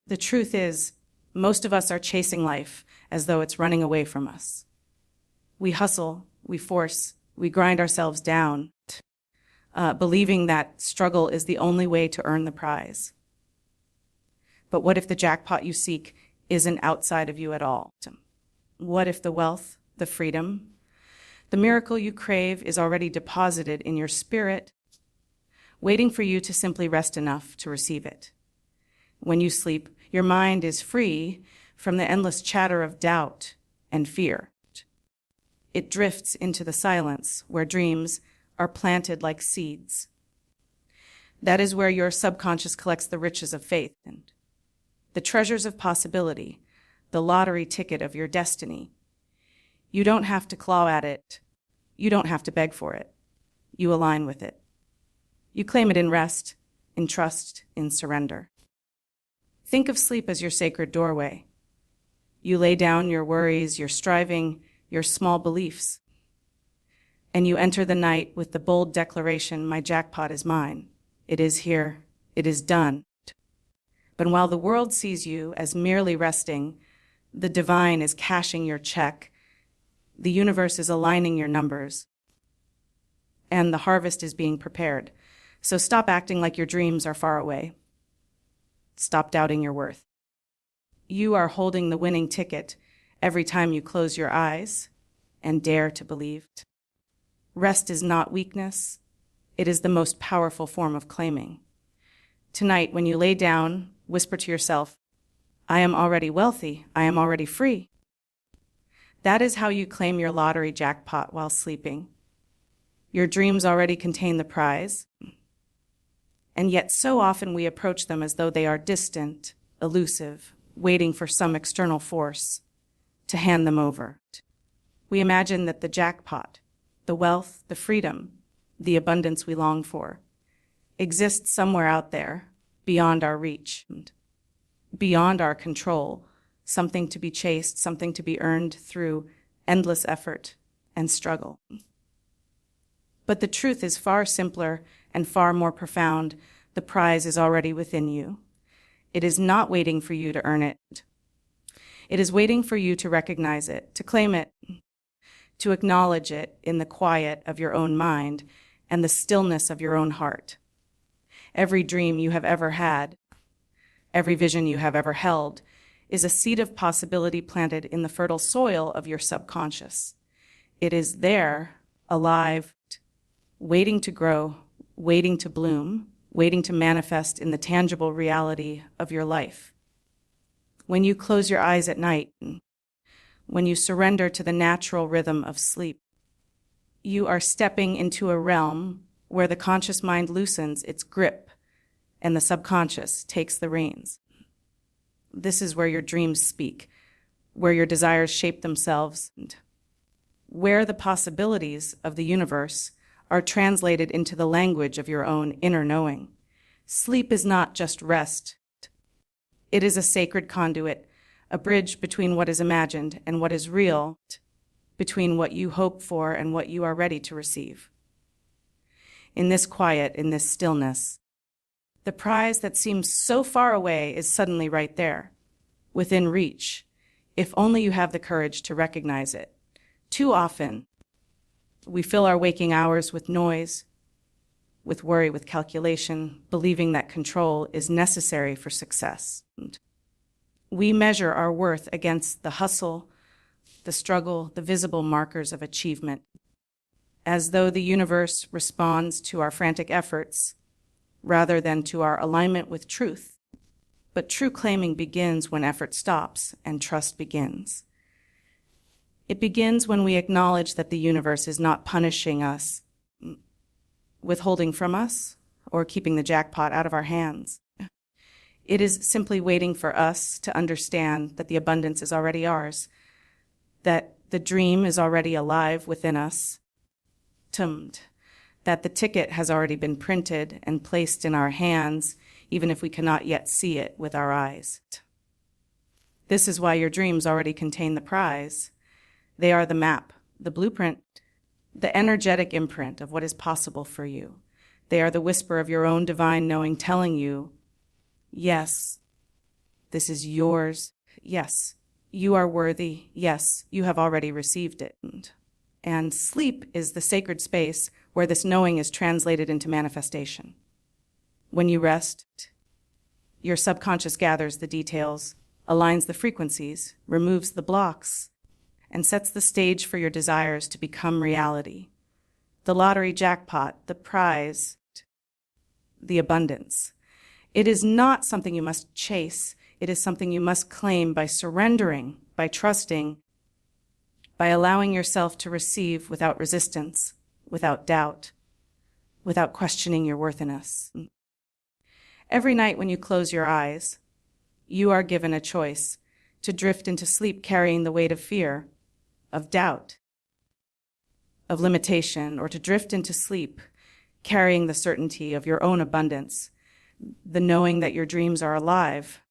The truth is, most of us are chasing life as though it's running away from us. We hustle, we force, we grind ourselves down, believing that struggle is the only way to earn the prize. But what if the jackpot you seek isn't outside of you at all? What if the wealth, the freedom, the miracle you crave is already deposited in your spirit, waiting for you to simply rest enough to receive it? When you sleep, your mind is free from the endless chatter of doubt and fear. It drifts into the silence where dreams are planted like seeds. That is where your subconscious collects the riches of faith and the treasures of possibility, the lottery ticket of your destiny. You don't have to claw at it. You don't have to beg for it. You align with it. You claim it in rest, in trust, in surrender. Think of sleep as your sacred doorway. You lay down your worries, your striving, your small beliefs, and you enter the night with the bold declaration, my jackpot is mine. It is here. It is done. But while the world sees you as merely resting, the divine is cashing your check, the universe is aligning your numbers, and the harvest is being prepared. So stop acting like your dreams are far away. Stop doubting your worth. You are holding the winning ticket every time you close your eyes and dare to believe. Rest is not weakness. It is the most powerful form of claiming. Tonight, when you lay down, whisper to yourself, I am already wealthy. I am already free. That is how you claim your lottery jackpot while sleeping. Your dreams already contain the prize, and yet so often we approach them as though they are distant, elusive, waiting for some external force to hand them over. We imagine that the jackpot, the wealth, the freedom, the abundance we long for, exists somewhere out there, beyond our reach, beyond our control, something to be chased, something to be earned through endless effort and struggle. But the truth is far simpler and far more profound. The prize is already within you. It is not waiting for you to earn it. It is waiting for you to recognize it, to claim it, to acknowledge it in the quiet of your own mind and the stillness of your own heart. Every dream you have ever had, every vision you have ever held, is a seed of possibility planted in the fertile soil of your subconscious. It is there, alive, waiting to grow, waiting to bloom, waiting to manifest in the tangible reality of your life. When you close your eyes at night, when you surrender to the natural rhythm of sleep, you are stepping into a realm where the conscious mind loosens its grip and the subconscious takes the reins. This is where your dreams speak, where your desires shape themselves, and where the possibilities of the universe are translated into the language of your own inner knowing. Sleep is not just rest. It is a sacred conduit, a bridge between what is imagined and what is real, between what you hope for and what you are ready to receive. In this quiet, in this stillness, the prize that seems so far away is suddenly right there, within reach, if only you have the courage to recognize it. Too often, we fill our waking hours with noise, with worry, with calculation, believing that control is necessary for success. We measure our worth against the hustle, the struggle, the visible markers of achievement, as though the universe responds to our frantic efforts rather than to our alignment with truth. But true claiming begins when effort stops and trust begins. It begins when we acknowledge that the universe is not punishing us, withholding from us, or keeping the jackpot out of our hands. It is simply waiting for us to understand that the abundance is already ours, that the dream is already alive within us, that the ticket has already been printed and placed in our hands, even if we cannot yet see it with our eyes. This is why your dreams already contain the prize. They are the map, the blueprint, the energetic imprint of what is possible for you. They are the whisper of your own divine knowing telling you, yes, This is yours. Yes, you are worthy. Yes, you have already received it. And sleep is the sacred space where this knowing is translated into manifestation. When you rest, your subconscious gathers the details, aligns the frequencies, removes the blocks, and sets the stage for your desires to become reality. The lottery jackpot, the prize, the abundance. It is not something you must chase. It is something you must claim by surrendering, by trusting, by allowing yourself to receive without resistance, without doubt, without questioning your worthiness. Every night when you close your eyes, you are given a choice to drift into sleep carrying the weight of fear, of doubt, of limitation, or to drift into sleep carrying the certainty of your own abundance, the knowing that your dreams are alive,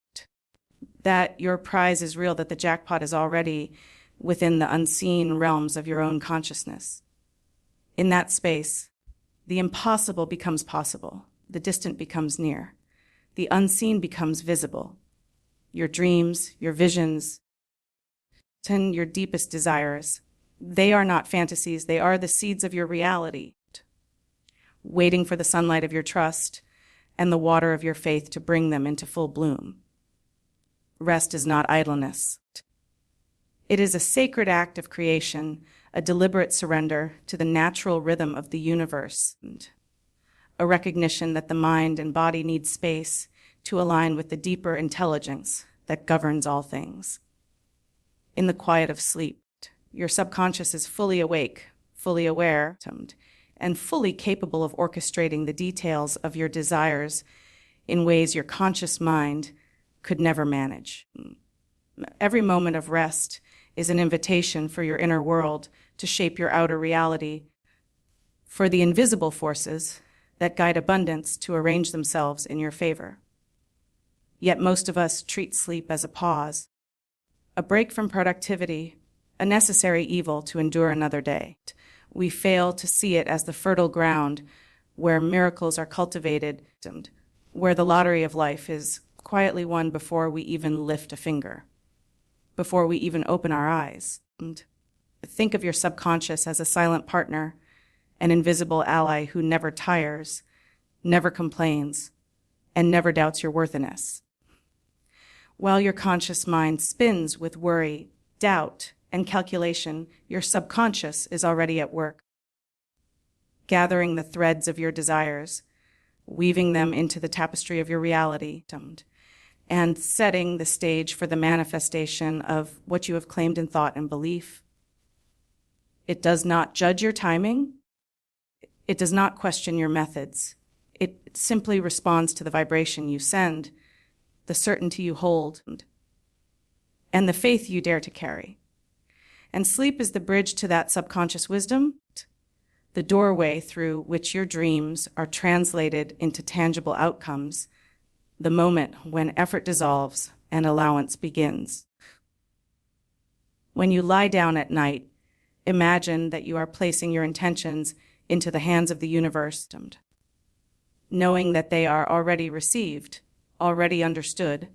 that your prize is real, that the jackpot is already within the unseen realms of your own consciousness. In that space, the impossible becomes possible, the distant becomes near, the unseen becomes visible. Your dreams, your visions, and your deepest desires, they are not fantasies, they are the seeds of your reality, waiting for the sunlight of your trust and the water of your faith to bring them into full bloom. Rest is not idleness. It is a sacred act of creation, a deliberate surrender to the natural rhythm of the universe, and a recognition that the mind and body need space to align with the deeper intelligence that governs all things. In the quiet of sleep, your subconscious is fully awake, fully aware, and fully capable of orchestrating the details of your desires in ways your conscious mind could never manage. Every moment of rest is an invitation for your inner world to shape your outer reality, for the invisible forces that guide abundance to arrange themselves in your favor. Yet most of us treat sleep as a pause, a break from productivity, a necessary evil to endure another day. We fail to see it as the fertile ground where miracles are cultivated, and where the lottery of life is quietly won before we even lift a finger, before we even open our eyes. And think of your subconscious as a silent partner, an invisible ally who never tires, never complains, and never doubts your worthiness. While your conscious mind spins with worry, doubt, and calculation, your subconscious is already at work, gathering the threads of your desires, weaving them into the tapestry of your reality, and setting the stage for the manifestation of what you have claimed in thought and belief. It does not judge your timing. It does not question your methods. It simply responds to the vibration you send, the certainty you hold, and the faith you dare to carry. And sleep is the bridge to that subconscious wisdom, the doorway through which your dreams are translated into tangible outcomes, the moment when effort dissolves and allowance begins. When you lie down at night, imagine that you are placing your intentions into the hands of the universe, knowing that they are already received, already understood,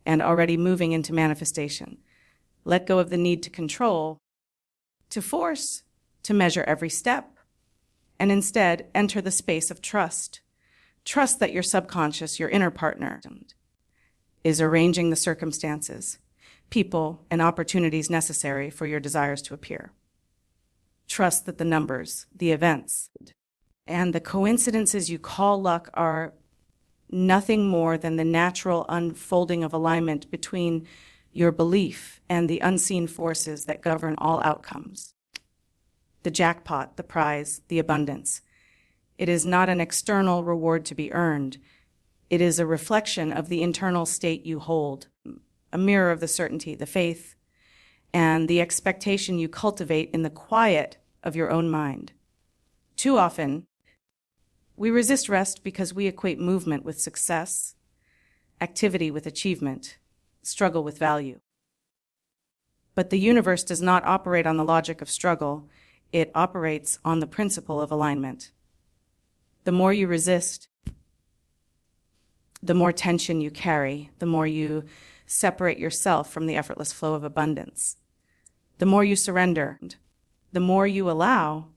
and already moving into manifestation. Let go of the need to control, to force, to measure every step, and instead enter the space of trust. Trust that your subconscious, your inner partner, is arranging the circumstances, people, and opportunities necessary for your desires to appear. Trust that the numbers, the events, and the coincidences you call luck are nothing more than the natural unfolding of alignment between your belief and the unseen forces that govern all outcomes. The jackpot, the prize, the abundance. It is not an external reward to be earned. It is a reflection of the internal state you hold, a mirror of the certainty, the faith, and the expectation you cultivate in the quiet of your own mind. Too often, we resist rest because we equate movement with success, activity with achievement, struggle with value. But the universe does not operate on the logic of struggle. It operates on the principle of alignment. The more you resist, the more tension you carry, the more you separate yourself from the effortless flow of abundance. The more you surrender, the more you allow,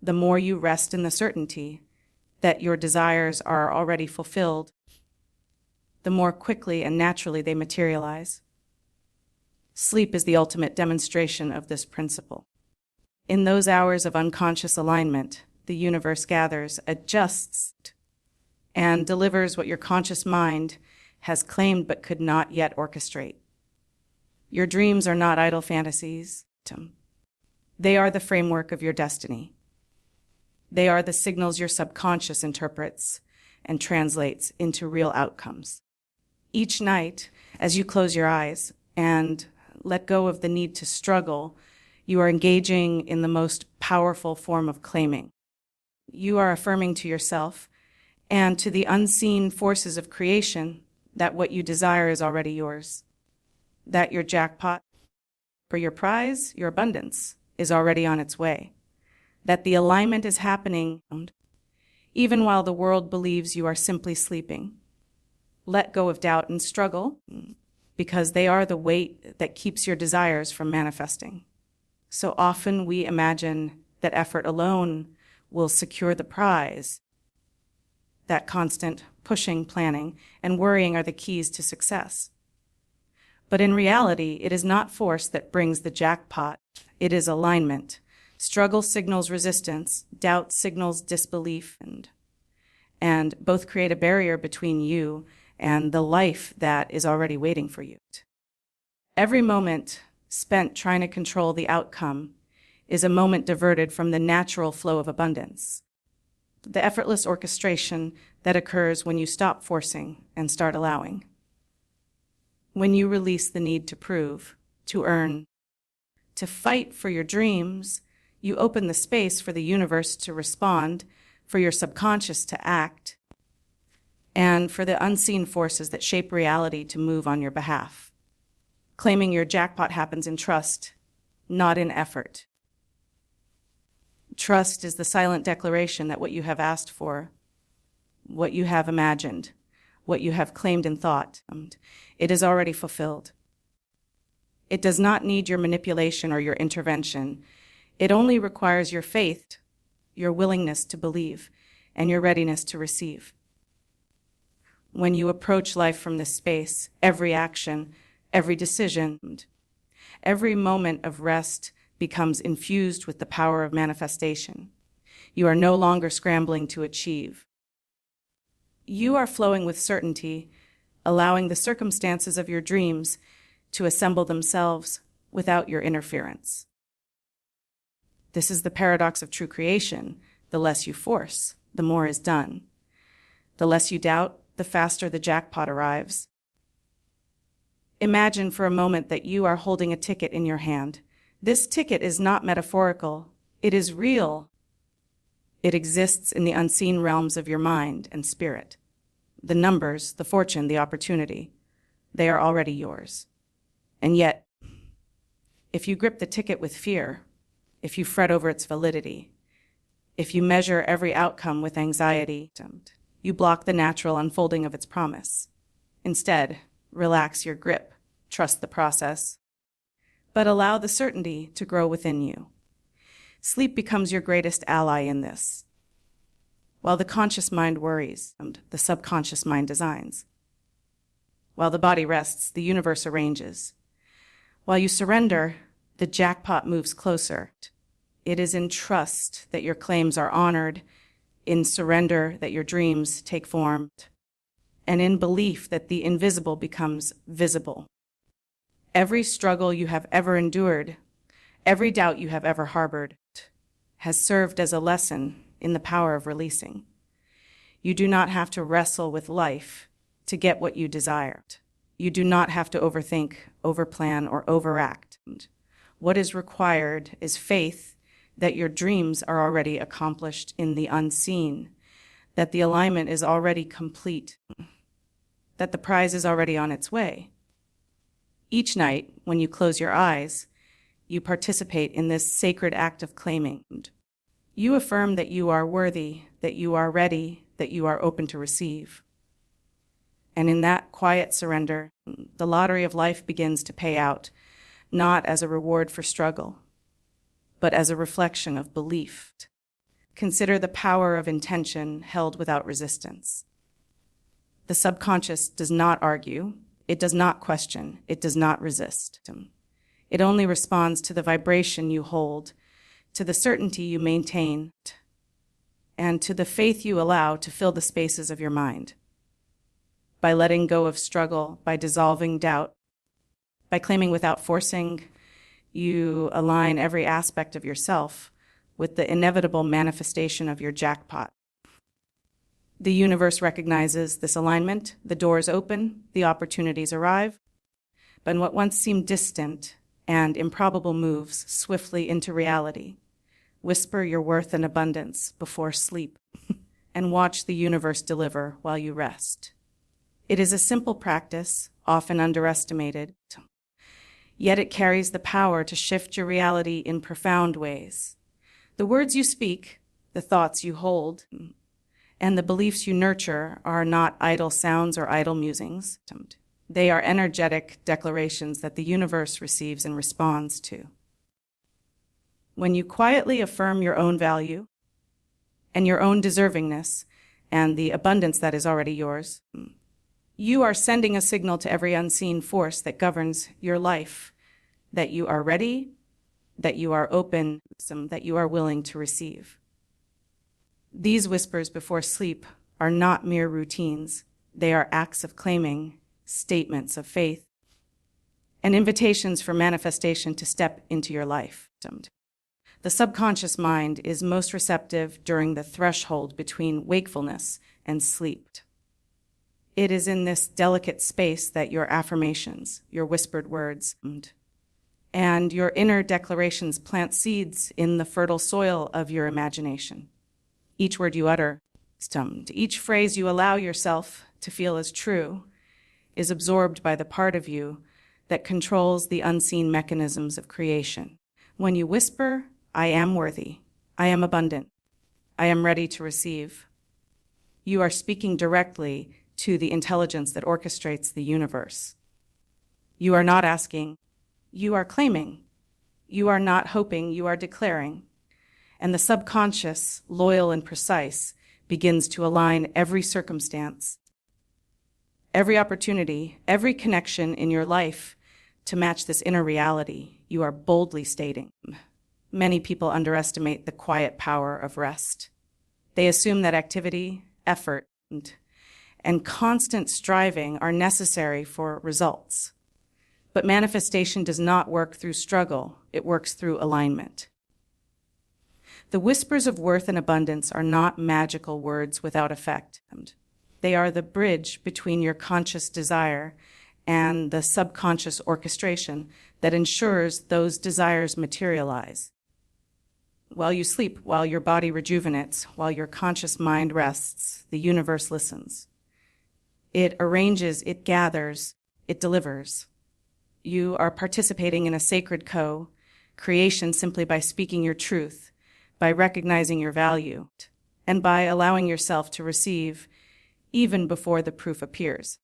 the more you rest in the certainty that your desires are already fulfilled, the more quickly and naturally they materialize. Sleep is the ultimate demonstration of this principle. In those hours of unconscious alignment, the universe gathers, adjusts, and delivers what your conscious mind has claimed but could not yet orchestrate. Your dreams are not idle fantasies. They are the framework of your destiny. They are the signals your subconscious interprets and translates into real outcomes. Each night, as you close your eyes and let go of the need to struggle, you are engaging in the most powerful form of claiming. You are affirming to yourself and to the unseen forces of creation that what you desire is already yours, that your jackpot, for your prize, your abundance, is already on its way, that the alignment is happening even while the world believes you are simply sleeping. Let go of doubt and struggle, because they are the weight that keeps your desires from manifesting. So often we imagine that effort alone will secure the prize, that constant pushing, planning, and worrying are the keys to success. But in reality, it is not force that brings the jackpot. It is alignment. Struggle signals resistance, doubt signals disbelief, and both create a barrier between you and the life that is already waiting for you. Every moment spent trying to control the outcome is a moment diverted from the natural flow of abundance, the effortless orchestration that occurs when you stop forcing and start allowing. When you release the need to prove, to earn, to fight for your dreams, you open the space for the universe to respond, for your subconscious to act, and for the unseen forces that shape reality to move on your behalf. Claiming your jackpot happens in trust, not in effort. Trust is the silent declaration that what you have asked for, what you have imagined, what you have claimed in thought, it is already fulfilled. It does not need your manipulation or your intervention. It only requires your faith, your willingness to believe, and your readiness to receive. When you approach life from this space, every action, every decision, every moment of rest becomes infused with the power of manifestation. You are no longer scrambling to achieve. You are flowing with certainty, allowing the circumstances of your dreams to assemble themselves without your interference. This is the paradox of true creation. The less you force, the more is done. The less you doubt, the faster the jackpot arrives. Imagine for a moment that you are holding a ticket in your hand. This ticket is not metaphorical. It is real. It exists in the unseen realms of your mind and spirit. The numbers, the fortune, the opportunity, they are already yours. And yet, if you grip the ticket with fear, if you fret over its validity, if you measure every outcome with anxiety, you block the natural unfolding of its promise. Instead, relax your grip, trust the process, but allow the certainty to grow within you. Sleep becomes your greatest ally in this. While the conscious mind worries, and the subconscious mind designs. While the body rests, the universe arranges. While you surrender, the jackpot moves closer. It is in trust that your claims are honored, in surrender that your dreams take form, and in belief that the invisible becomes visible. Every struggle you have ever endured, every doubt you have ever harbored, has served as a lesson in the power of releasing. You do not have to wrestle with life to get what you desire. You do not have to overthink, overplan, or overact. What is required is faith that your dreams are already accomplished in the unseen, that the alignment is already complete, that the prize is already on its way. Each night, when you close your eyes, you participate in this sacred act of claiming. You affirm that you are worthy, that you are ready, that you are open to receive. And in that quiet surrender, the lottery of life begins to pay out, not as a reward for struggle, but as a reflection of belief. Consider the power of intention held without resistance. The subconscious does not argue, it does not question, it does not resist. It only responds to the vibration you hold, to the certainty you maintain, and to the faith you allow to fill the spaces of your mind. By letting go of struggle, by dissolving doubt, by claiming without forcing, you align every aspect of yourself with the inevitable manifestation of your jackpot. The universe recognizes this alignment, the doors open, the opportunities arrive, but what once seemed distant and improbable moves swiftly into reality. Whisper your worth and abundance before sleep and watch the universe deliver while you rest. It is a simple practice, often underestimated, yet it carries the power to shift your reality in profound ways. The words you speak, the thoughts you hold, and the beliefs you nurture are not idle sounds or idle musings. They are energetic declarations that the universe receives and responds to. When you quietly affirm your own value and your own deservingness and the abundance that is already yours, you are sending a signal to every unseen force that governs your life that you are ready, that you are open, that you are willing to receive. These whispers before sleep are not mere routines. They are acts of claiming, statements of faith, and invitations for manifestation to step into your life. The subconscious mind is most receptive during the threshold between wakefulness and sleep. It is in this delicate space that your affirmations, your whispered words, and your inner declarations plant seeds in the fertile soil of your imagination. Each word you utter, each phrase you allow yourself to feel as true, is absorbed by the part of you that controls the unseen mechanisms of creation. When you whisper, I am worthy, I am abundant, I am ready to receive, you are speaking directly to the intelligence that orchestrates the universe. You are not asking, you are claiming. You are not hoping, you are declaring. And the subconscious, loyal and precise, begins to align every circumstance, every opportunity, every connection in your life to match this inner reality you are boldly stating. Many people underestimate the quiet power of rest. They assume that activity, effort, and constant striving are necessary for results. But manifestation does not work through struggle, it works through alignment. The whispers of worth and abundance are not magical words without effect. They are the bridge between your conscious desire and the subconscious orchestration that ensures those desires materialize. While you sleep, while your body rejuvenates, while your conscious mind rests, the universe listens. It arranges, it gathers, it delivers. You are participating in a sacred co-creation simply by speaking your truth, by recognizing your value, and by allowing yourself to receive even before the proof appears.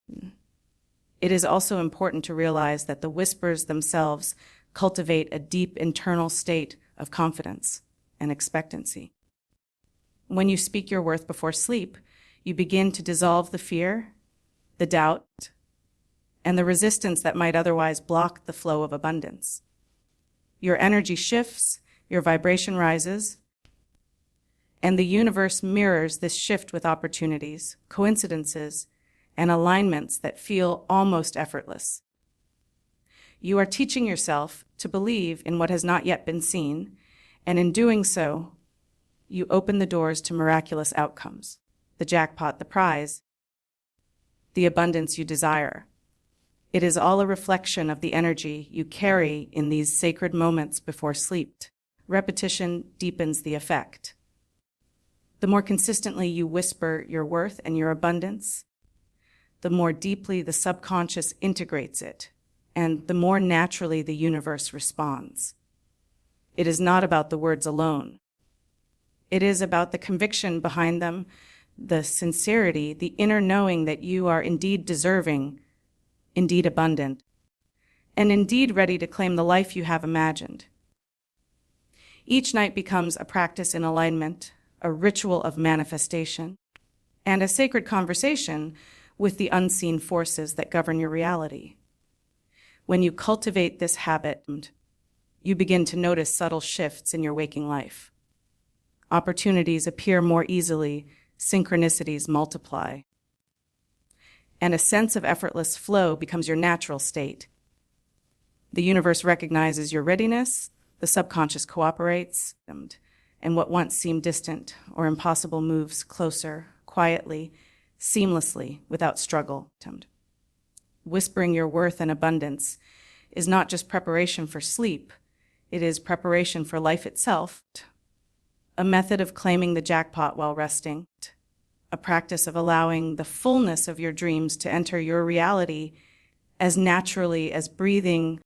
It is also important to realize that the whispers themselves cultivate a deep internal state of confidence and expectancy. When you speak your worth before sleep, you begin to dissolve the fear, the doubt, and the resistance that might otherwise block the flow of abundance. Your energy shifts, your vibration rises, and the universe mirrors this shift with opportunities, coincidences, and alignments that feel almost effortless. You are teaching yourself to believe in what has not yet been seen, and in doing so, you open the doors to miraculous outcomes, the jackpot, the prize, the abundance you desire. It is all a reflection of the energy you carry in these sacred moments before sleep. Repetition deepens the effect. The more consistently you whisper your worth and your abundance, the more deeply the subconscious integrates it, and the more naturally the universe responds. It is not about the words alone. It is about the conviction behind them, the sincerity, the inner knowing that you are indeed deserving, indeed abundant, and indeed ready to claim the life you have imagined. Each night becomes a practice in alignment, a ritual of manifestation, and a sacred conversation with the unseen forces that govern your reality. When you cultivate this habit, you begin to notice subtle shifts in your waking life. Opportunities appear more easily, synchronicities multiply, and a sense of effortless flow becomes your natural state. The universe recognizes your readiness, the subconscious cooperates, and what once seemed distant or impossible moves closer, quietly, seamlessly, without struggle. Whispering your worth and abundance is not just preparation for sleep, it is preparation for life itself, a method of claiming the jackpot while resting, a practice of allowing the fullness of your dreams to enter your reality as naturally as breathing